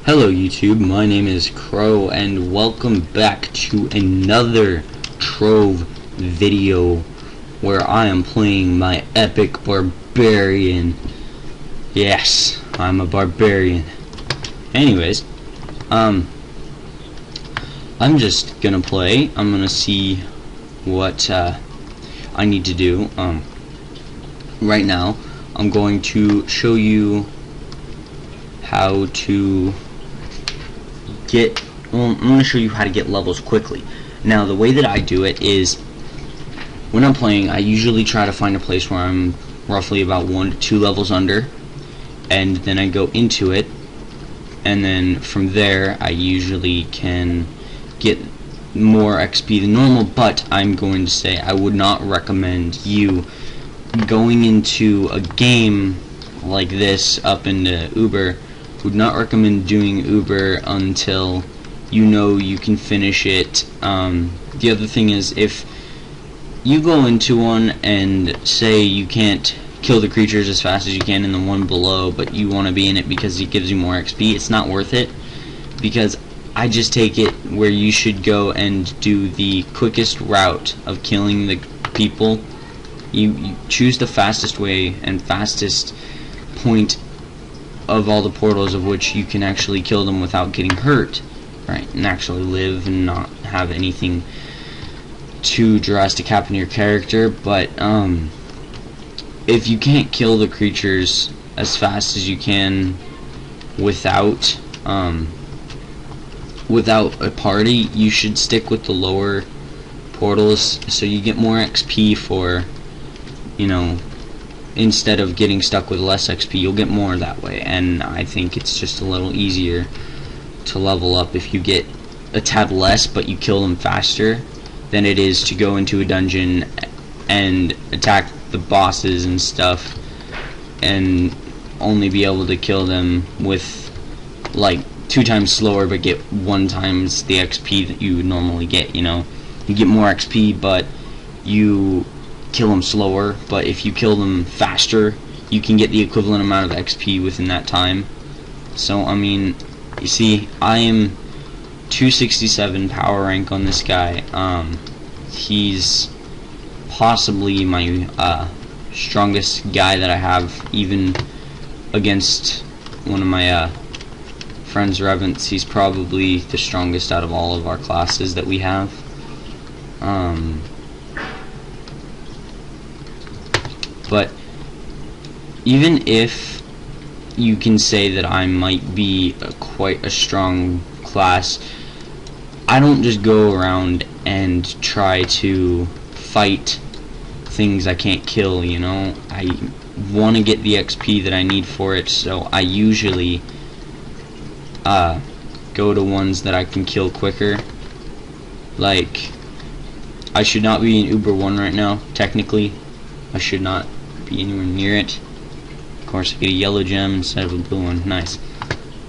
Hello YouTube, my name is Crow and welcome back to another Trove video where I am playing my epic barbarian. Yes, I'm a barbarian. Anyways, I'm just gonna play. I'm gonna see what I need to do. Right now I'm going to show you how to I'm going to show you how to get levels quickly. Now the way that I do it is, when I'm playing, I usually try to find a place where I'm roughly about 1 to 2 levels under, and then I go into it, and then from there I usually can get more XP than normal. But I'm going to say I would not recommend you going into a game like this up into Uber. Would not recommend doing Uber until you know you can finish it. The other thing is, if you go into one and say you can't kill the creatures as fast as you can in the one below, but you want to be in it because it gives you more XP, it's not worth it, because I just take it where you should go and do the quickest route of killing the people. You choose the fastest way and fastest point of all the portals of which you can actually kill them without getting hurt, right, and actually live and not have anything too drastic happen to your character. But if you can't kill the creatures as fast as you can without a party, you should stick with the lower portals so you get more XP for, you know, instead of getting stuck with less XP, you'll get more that way. And I think it's just a little easier to level up if you get a tad less but you kill them faster than it is to go into a dungeon and attack the bosses and stuff and only be able to kill them with like 2 times slower but get 1 times the XP that you would normally get. You know, you get more XP but you kill them slower. But if you kill them faster, you can get the equivalent amount of XP within that time. So I mean, you see, I am 267 power rank on this guy. He's possibly my strongest guy that I have, even against one of my friends Revents. He's probably the strongest out of all of our classes that we have. But even if you can say that I might be quite a strong class, I don't just go around and try to fight things I can't kill, you know. I want to get the XP that I need for it, so I usually go to ones that I can kill quicker. Like, I should not be in Uber 1 right now, technically. I should not be anywhere near it. Of course, I get a yellow gem instead of a blue one. Nice.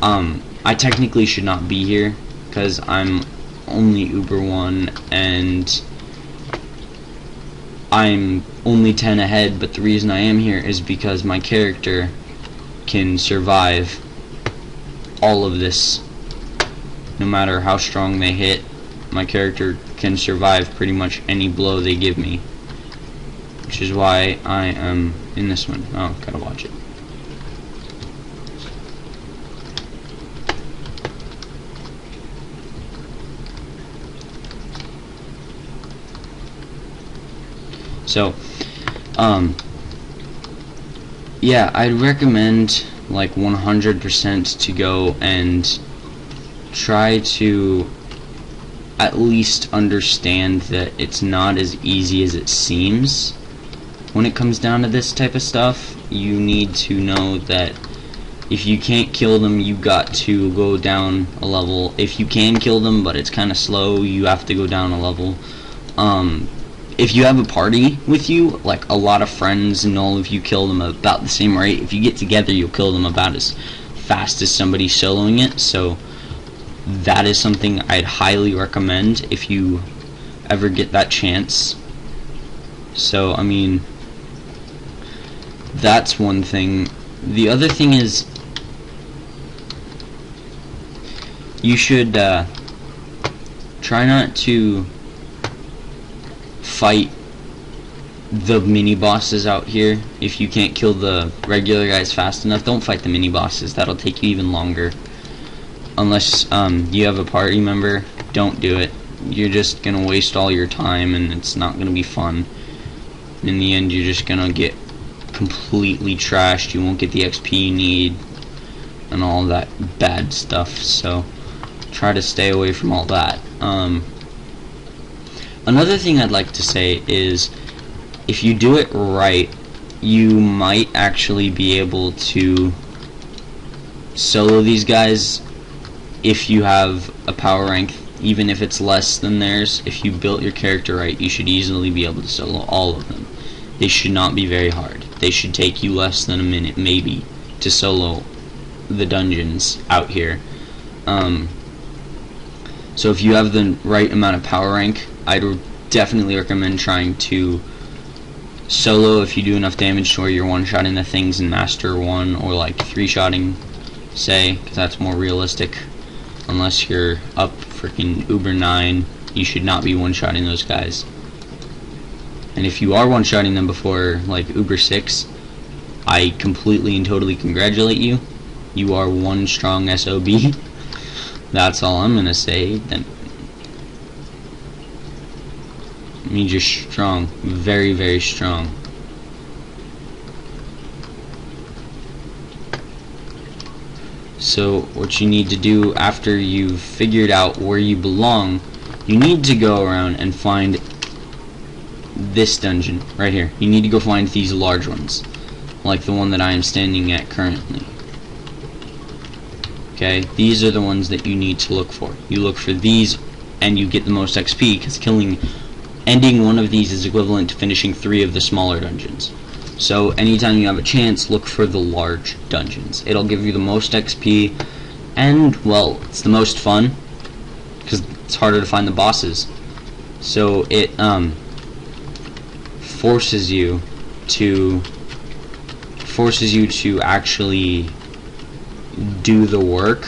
I technically should not be here because I'm only Uber 1 and I'm only 10 ahead, but the reason I am here is because my character can survive all of this. No matter how strong they hit, my character can survive pretty much any blow they give me, which is why I am in this one. Oh, gotta watch it. So, yeah, I'd recommend like 100% to go and try to at least understand that it's not as easy as it seems. When it comes down to this type of stuff, you need to know that if you can't kill them, you got to go down a level. If you can kill them but it's kind of slow, you have to go down a level. If you have a party with you, like a lot of friends, and all of you kill them about the same rate, if you get together, you'll kill them about as fast as somebody soloing it. So that is something I'd highly recommend if you ever get that chance. So I mean, that's one thing. The other thing is, you should try not to fight the mini bosses out here. If you can't kill the regular guys fast enough, don't fight the mini bosses. That'll take you even longer. Unless you have a party member, don't do it. You're just gonna waste all your time and it's not gonna be fun. In the end, you're just gonna get completely trashed. You won't get the XP you need and all that bad stuff. So try to stay away from all that. Another thing I'd like to say is, if you do it right, you might actually be able to solo these guys if you have a power rank, even if it's less than theirs. If you built your character right, you should easily be able to solo all of them. They should not be very hard. They should take you less than a minute, maybe, to solo the dungeons out here. So if you have the right amount of power rank, I'd definitely recommend trying to solo if you do enough damage to where you're one-shotting the things in Master 1, or like 3-shotting, say, because that's more realistic. Unless you're up freaking Uber 9, you should not be one-shotting those guys. And if you are one-shotting them before like Uber 6, I completely and totally congratulate you. You are one strong SOB. That's all I'm gonna say. That means you're strong, very, very strong. So what you need to do after you've figured out where you belong, you need to go around and find this dungeon right here. You need to go find these large ones, like the one that I am standing at currently. Okay, these are the ones that you need to look for. You look for these and you get the most XP, because ending one of these is equivalent to finishing 3 of the smaller dungeons. So anytime you have a chance, look for the large dungeons. It'll give you the most XP, and, well, it's the most fun, because it's harder to find the bosses. So it forces you to actually do the work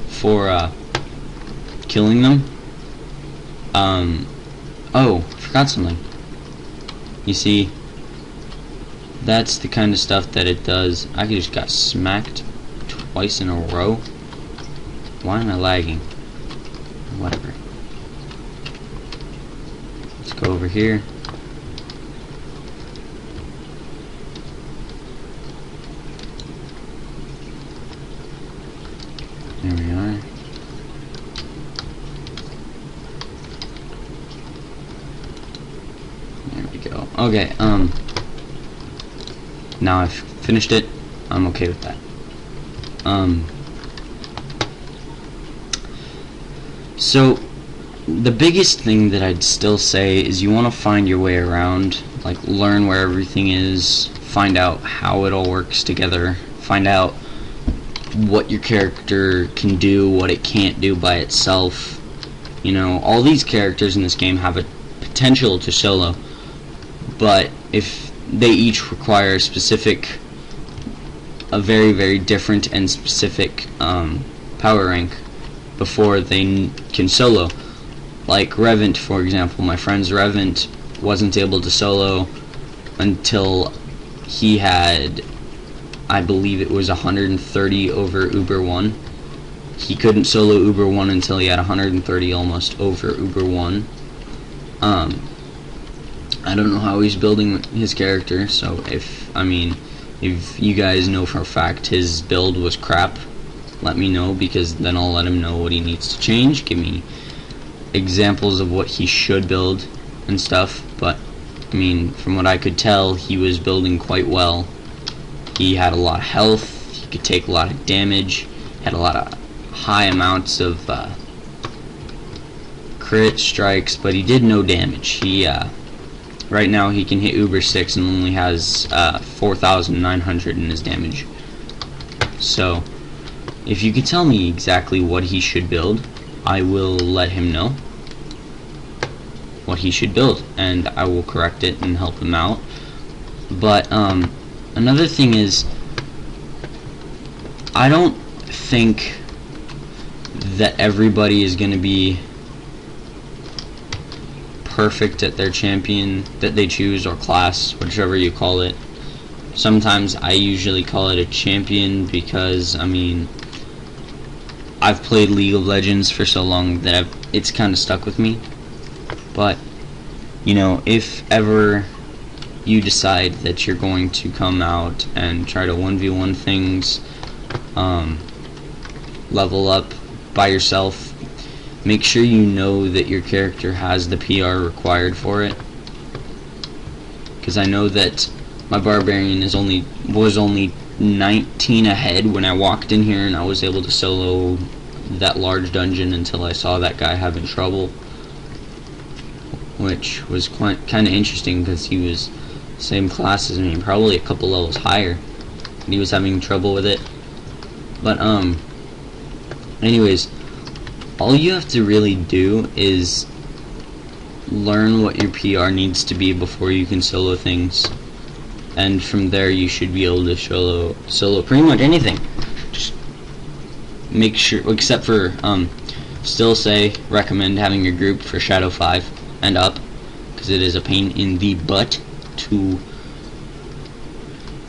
for killing them. Oh, I forgot something. You see, that's the kind of stuff that it does. I just got smacked twice in a row. Why am I lagging? Whatever. Let's go over here. There we are. There we go. Okay, now I've finished it. I'm okay with that. So the biggest thing that I'd still say is you want to find your way around, like learn where everything is, find out how it all works together, find out what your character can do, what it can't do by itself. You know, all these characters in this game have a potential to solo, but if they each require a very, very different and specific power rank before they can solo. Like Revent, for example. My friend's Revent wasn't able to solo until he had, I believe it was 130 over Uber 1. He couldn't solo Uber 1 until he had 130 almost over Uber 1. I don't know how he's building his character, so if you guys know for a fact his build was crap, let me know, because then I'll let him know what he needs to change. Give me examples of what he should build and stuff. But I mean, from what I could tell, he was building quite well. He had a lot of health, he could take a lot of damage, had a lot of high amounts of crit strikes, but he did no damage. He right now he can hit Uber 6 and only has 4,900 in his damage. So if you could tell me exactly what he should build, I will let him know what he should build, and I will correct it and help him out. But another thing is, I don't think that everybody is going to be perfect at their champion that they choose, or class, whichever you call it. Sometimes I usually call it a champion because, I mean, I've played League of Legends for so long that it's kind of stuck with me. But, you know, if ever you decide that you're going to come out and try to 1v1 things, level up by yourself, make sure you know that your character has the PR required for it. Because I know that my Barbarian was only 19 ahead when I walked in here, and I was able to solo that large dungeon until I saw that guy having trouble, which was quite kind of interesting because he was the same class as me, probably a couple levels higher, and he was having trouble with it. But anyways, all you have to really do is learn what your PR needs to be before you can solo things, and from there you should be able to solo pretty much anything. Just make sure, except for still recommend having your group for Shadow 5 and up, because it is a pain in the butt to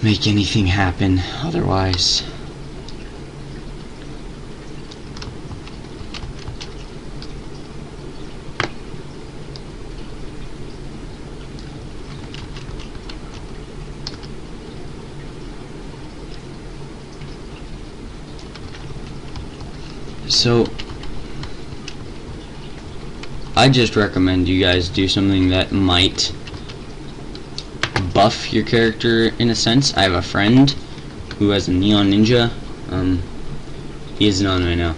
make anything happen otherwise. So I just recommend you guys do something that might buff your character in a sense. I have a friend who has a Neon Ninja. He isn't on right now,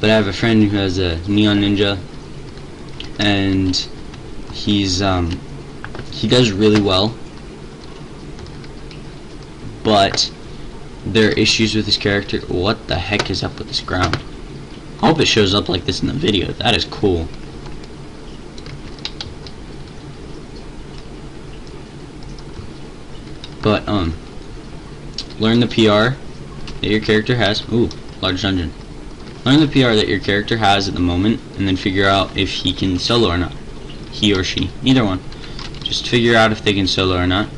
but I have a friend who has a Neon Ninja, and he does really well, but there are issues with his character. What the heck is up with this ground? I hope it shows up like this in the video. That is cool. But learn the PR that your character has. Ooh, large dungeon. Learn the PR that your character has at the moment, and then figure out if he can solo or not. He or she, either one. Just figure out if they can solo or not.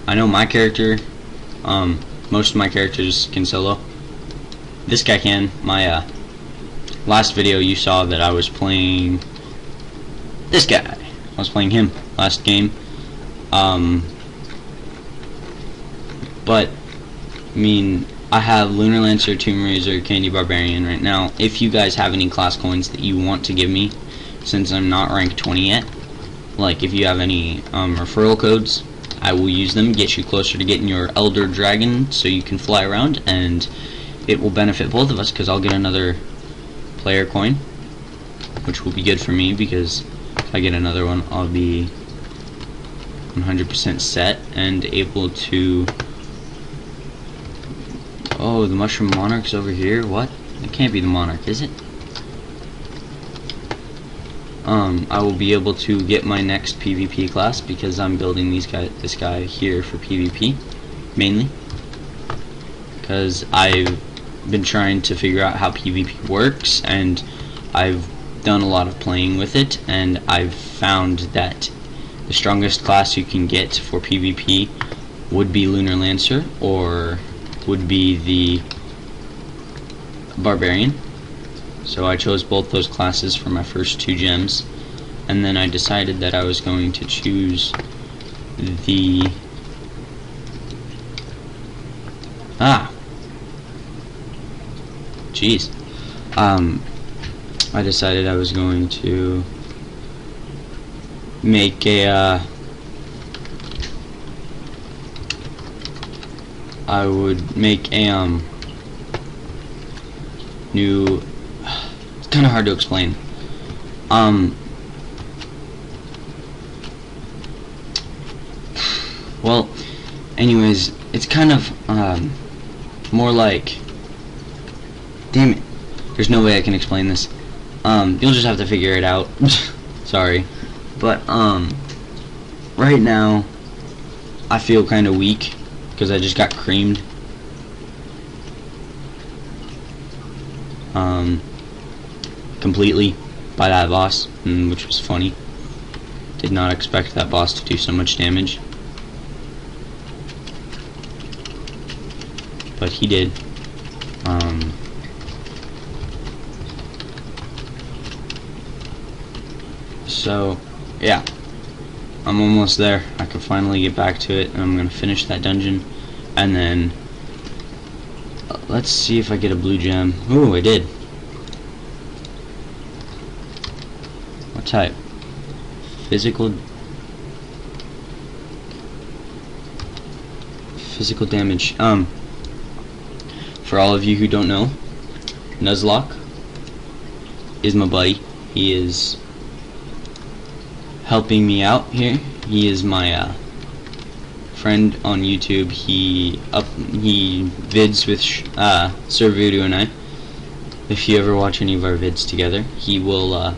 I know my character, most of my characters can solo. This guy can. My last video you saw that I was playing this guy. I was playing him last game. But I mean, I have Lunar Lancer, Tomb Raiser, Candy Barbarian right now. If you guys have any class coins that you want to give me, since I'm not rank 20 yet, like if you have any referral codes, I will use them, get you closer to getting your Elder Dragon so you can fly around, and it will benefit both of us because I'll get another player coin, which will be good for me because if I get another one, I'll be 100% set and able to... Oh, the Mushroom Monarch's over here? What? It can't be the Monarch, is it? I will be able to get my next PvP class because I'm building this guy here for PvP, mainly. Because I've been trying to figure out how PvP works, and I've done a lot of playing with it, and I've found that the strongest class you can get for PvP would be Lunar Lancer, or would be the Barbarian. So I chose both those classes for my first 2 gems, and then I decided that I was going to choose the I decided I was going to make a I would make a new... It's kind of hard to explain. Well, anyways, it's kind of more like... Damn it. There's no way I can explain this. You'll just have to figure it out. Sorry. But, right now, I feel kind of weak. because I just got creamed. Completely by that boss, which was funny. Did not expect that boss to do so much damage, but he did. So yeah, I'm almost there. I can finally get back to it, and I'm gonna finish that dungeon, and then let's see if I get a blue gem. Ooh, I did. What type? Physical damage. For all of you who don't know, Nuzlocke is my buddy. He is helping me out here. He is my friend on YouTube. He vids with Sir Voodoo and I. If you ever watch any of our vids together, he will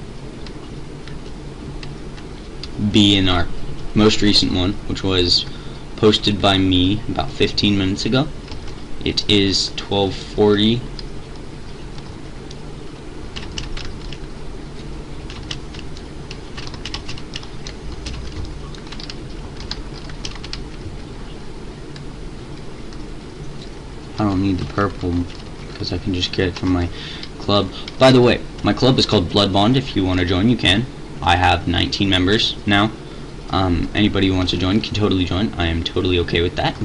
be in our most recent one, which was posted by me about 15 minutes ago. It is 12:40. I don't need the purple because I can just get it from my club. By the way, my club is called Blood Bond. If you want to join, you can. I have 19 members now. Anybody who wants to join can totally join. I am totally okay with that.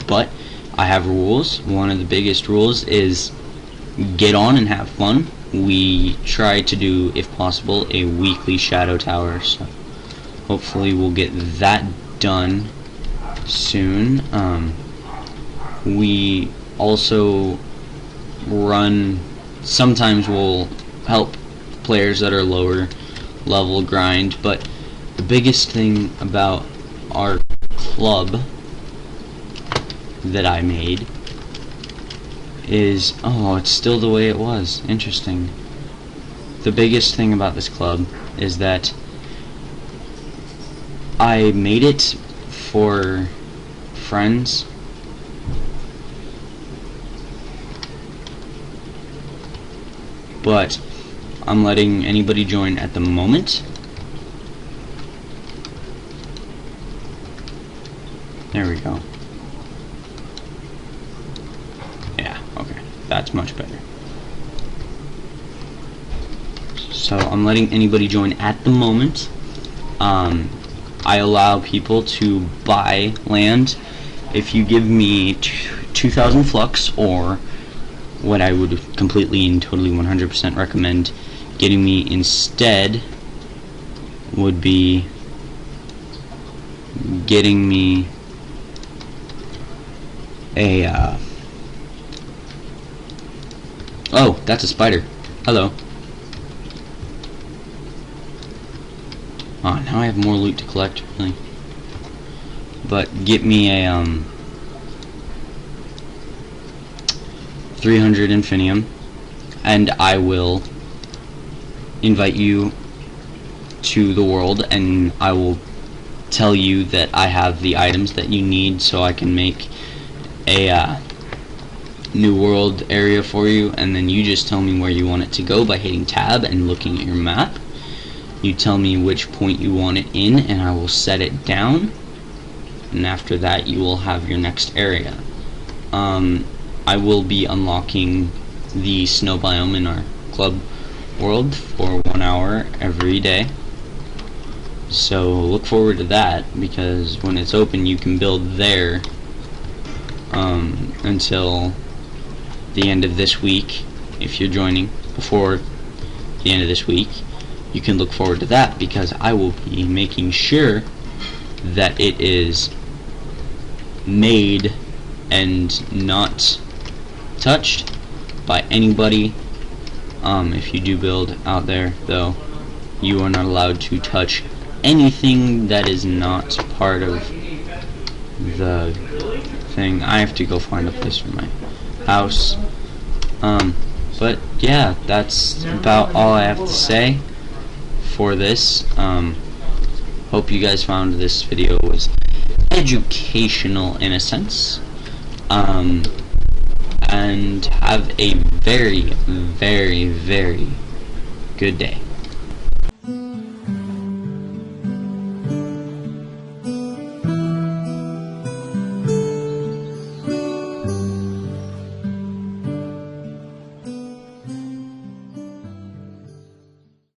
But I have rules. One of the biggest rules is get on and have fun. We try to do, if possible, a weekly Shadow Tower. So hopefully we'll get that done soon. We also run, sometimes we'll help players that are lower level grind, but the biggest thing about our club that I made is, oh, it's still the way it was. Interesting. The biggest thing about this club is that I made it for friends. But I'm letting anybody join at the moment. There we go. Yeah, okay. That's much better. So I'm letting anybody join at the moment. I allow people to buy land. If you give me 2,000 flux, or what I would completely and totally 100% recommend getting me instead would be getting me a oh, that's a spider. Hello. Oh, now I have more loot to collect, really. But get me a 300 infinium, and I will invite you to the world, and I will tell you that I have the items that you need, so I can make a new world area for you, and then you just tell me where you want it to go by hitting tab and looking at your map. You tell me which point you want it in, and I will set it down, and after that you will have your next area. I will be unlocking the snow biome in our club world for 1 hour every day, so look forward to that, because when it's open you can build there until the end of this week. If you're joining before the end of this week, you can look forward to that, because I will be making sure that it is made and not touched by anybody. If you do build out there, though, you are not allowed to touch anything that is not part of the thing. I have to go find a place for my house. But yeah, that's about all I have to say for this. Hope you guys found this video was educational in a sense. and have a very, very, very good day.